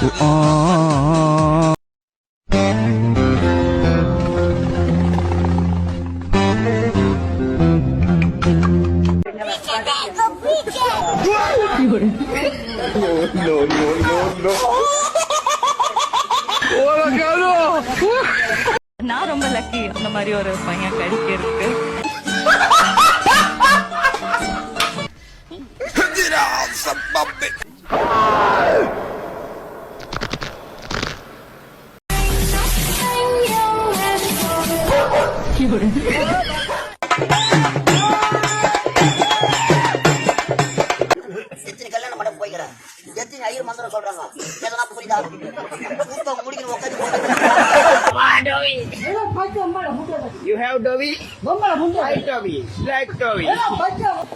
நான் ரொம்ப லக்கி அந்த மாதிரி ஒரு பையன் கிடைக்கிறதுக்கு.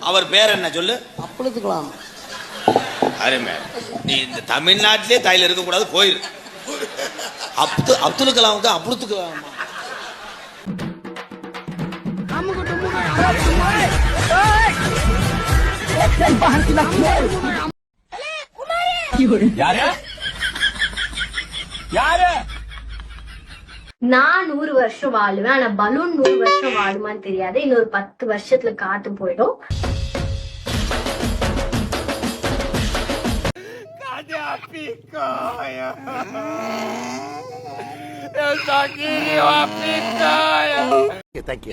அவர் பேர் என்ன சொல்லு? அப்புளத்துக்கலாம். அருமை. நீ இந்த தமிழ்நாட்டிலே தாயில இருக்க கூடாது, போயிரு. அப்துல் கலாமுக்கு அப்புளத்துக்கலாம். நான் 100 வருஷம் வாழுவேன், ஆனா பலூன் 100 வருஷம் வாழுமான்னு தெரியாது. இன்னொரு 10 வருஷத்துல காத்து போயிடும்.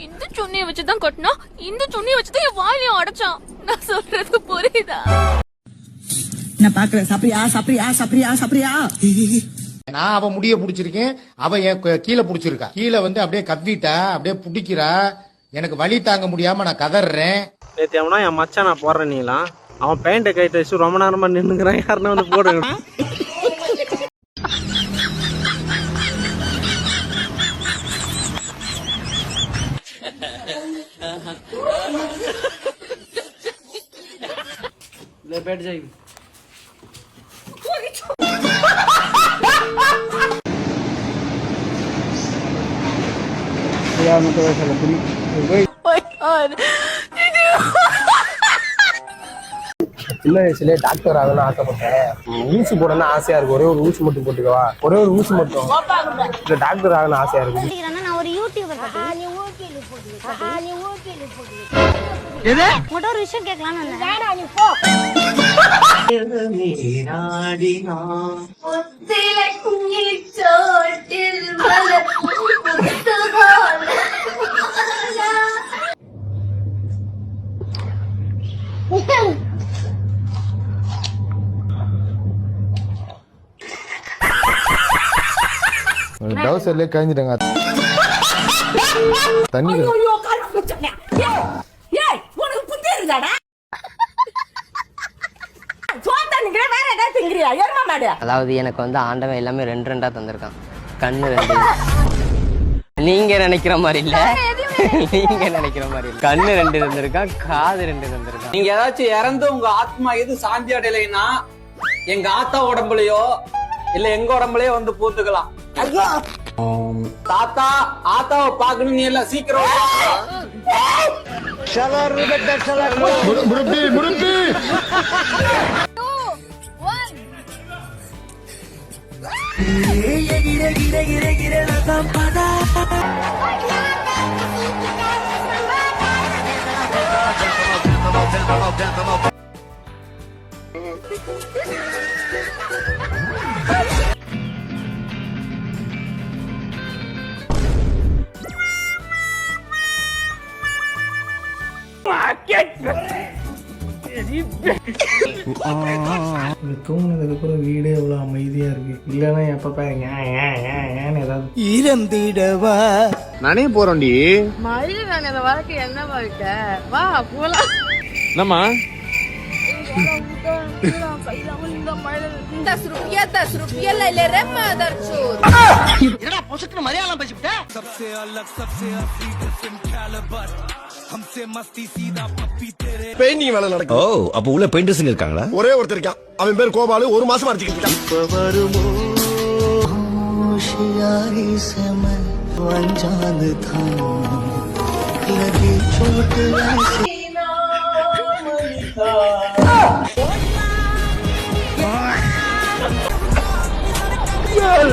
இந்த சுண்ணியை வச்சுதான் கொட்டினா, இந்த சுண்ணியை வச்சுதான் என் வாயிலையும் அடைச்சான். நான் சொல்றது புரியுதா? நான் பாக்குறேன். சாப்பிரியா சாப்பிரியா சாப்பிரியா சாப்பிரியா. நான் அவ முடிய புடிச்சிருக்கேன், அவ என் கீழே புடிச்சிருக்கா. கீழே வந்து அப்படியே கவ்விட்டா, அப்படியே புடிக்கிறா. எனக்கு வலி தாங்க முடியாம நான் கதறேன். நேத்து அவனா என் மச்சான் நான் போடுறேன், நீலாம் அவன் பேண்ட கைட்டு வச்சு ரொம்ப நேரமா நின்னுங்கிறான். யாருன்னா வந்து போடுங்க. बैठ जाएगी। यार मैं तो ऐसा लग रही சின்ன வயசுல டாக்டர் ஆகணும்னு ஆசைப்பட்டேன். ஊசி போடணும்னு ஆசையா இருக்கு. ஒரே ஒரு ஊசி மட்டும் போட்டுக்கவா? ஒரே ஒரு ஊசி மட்டும். இல்ல டாக்டர் ஆகணும்னு ஆசையா இருக்கு. நான் ஒரு யூடியூபர் ஒரு விஷயம் கேட்கலாம். டவுசர்ல கழிஞ்சிட்டாங்க தண்ணி. அதாவது எனக்கு வந்து ஆண்டவன் எல்லாமே 2 தந்திருக்கான். கண்ணு 2. நீங்க நினைக்கிற மாதிரி இல்ல, நீங்க நினைக்கிற மாதிரி இல்ல. கண்ணு 2 தந்திருக்கான், காது 2 தந்திருக்கான். நீங்க ஏதாச்சும் இறந்து உங்க ஆத்மா எது சாந்தி அடையலைன்னா எங்க ஆத்தா உடம்புலயோ இல்ல எங்க உடம்புலயோ வந்து பூத்துக்கலாம். தாத்தா ஆத்தாவை பாக்கணும், நீ எல்லாம் சீக்கிரம். தூங்கினதுக்கு அப்புறம் வீடே எவ்வளவு அமைதியா இருக்கு. இல்லன்னா எப்ப ஏதாவது இறந்திடவா நானே போறோண்டி. மயில் நாங்க அந்த வாழ்க்கை என்ன வாழ்க்கை? வா போலாம். என்னம்மா 10 रुपया ले ले रे मदरचोद. என்னடா பொசுக்கு மலையாளம் பேசிட்ட? सबसे अलग सबसे असली डिफरेंट कैलिबर हमसे मस्ती सीधा पप्पी तेरे பெயிண்டிங் வேலை நடக்குது. ஓ, அப்ப உள்ள பெயிண்டர்ஸ் இருக்காங்களா? ஒரே ஒருத்தர் இருக்கான், அவன் பேர் கோபாலு. 1 மாசமா அடிச்சிட்டு இருக்கான். होशियारी से मैं अनजान था, लगी चोट ऐसी They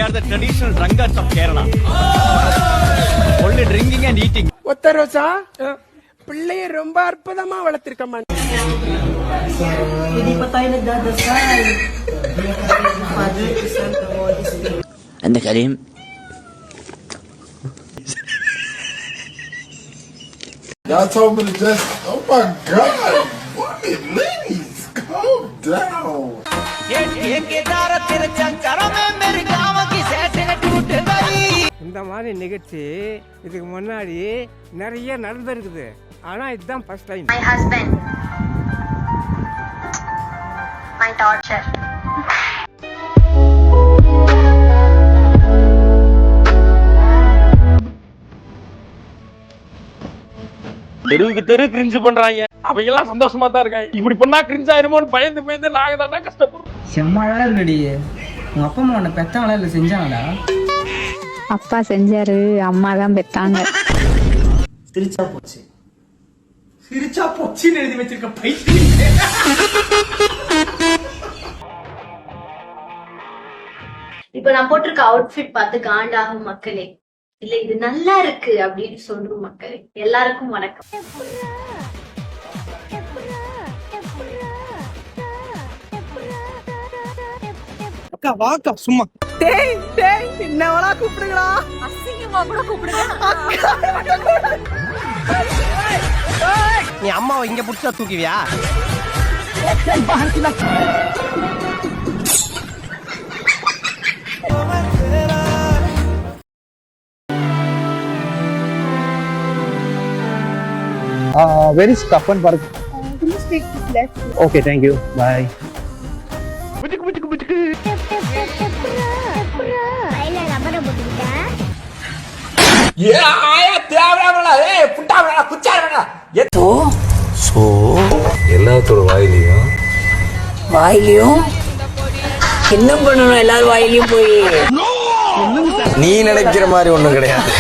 are the traditional drunkards of Kerala. Only drinking and eating. ஒத்த ரோசா பிள்ளைய ரொம்ப அற்புதமா வளர்த்திருக்கம்மா. அந்த கரீம் Y'all told me to just, oh my God, women, ladies, calm down. இந்த மாதிரி நிகழ்ச்சி இதுக்கு முன்னாடி நிறைய நடந்திருக்குது. ஆனா இதுதான் first time. My husband. My torture. தெருவுக்கு தெரு கிரிஞ்சு பண்றாங்க. அவங்க எல்லாம் சந்தோஷமா தான் இருக்காங்க. இப்படி பண்ணா கிரிஞ்ச் ஆயிருமோன்னு பயந்து பயந்து நாங்க தான் கஷ்டப்படுறோம். செம்மழா இல்லடி. உங்க அப்பா அம்மா உன்னை பெத்தாங்களா இல்ல செஞ்சாங்களா? அப்பா செஞ்சாரு, அம்மா தான் பெத்தாங்க. சிரிச்சா போச்சு. சிரிச்சா போச்சுன்னு எழுதி வச்சிருக்க பைத்தியம். இப்ப நான் போட்டிருக்க அவுட்ஃபிட் பார்த்து காண்டாகும் மக்களே, இல்ல இது நல்லா இருக்கு அப்படின்னு சொல்றோம் மக்களே. எல்லாருக்கும் வணக்கம். அக்கா வாக்கா சும்மா. டேய் டேய் என்னவளா கூப்பிடுங்கடா. அசிங்கமா கூட கூப்பிடுங்க. நீ அம்மாவை இங்க புடிச்சா தூக்குவியா? Where is Kapan Park? Please take this left. Okay, thank you. Bye. எல்லாத்தோட வாயிலையும் என்ன பண்ணணும்? எல்லாரும் வாயிலையும் போய் நீ நினைக்கிற மாதிரி ஒண்ணும் கிடையாது.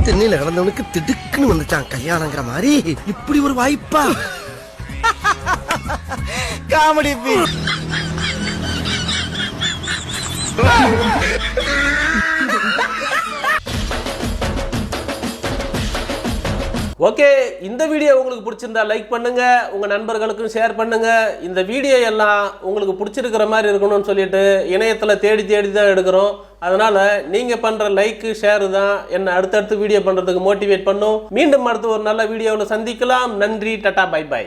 தென்னையில கிடந்தவனுக்கு திடுக்குன்னு வந்துச்சான் கல்யாணங்கிற மாதிரி. இப்படி ஒரு வாய்ப்பா? காமெடி. ஓகே, இந்த வீடியோ உங்களுக்கு பிடிச்சிருந்தா லைக் பண்ணுங்க, உங்க நண்பர்களுக்கும் ஷேர் பண்ணுங்க. இந்த வீடியோ எல்லாம் உங்களுக்கு பிடிச்சிருக்கிற மாதிரி இருக்கணும்னு சொல்லிட்டு இணையத்துல தேடி தான் எடுக்கிறோம். அதனால நீங்க பண்ற லைக் ஷேர் தான் என்ன அடுத்தடுத்து வீடியோ பண்றதுக்கு மோட்டிவேட் பண்ணும். மீண்டும் அடுத்து ஒரு நல்ல வீடியோவில் சந்திக்கலாம். நன்றி, டாடா, பை பை.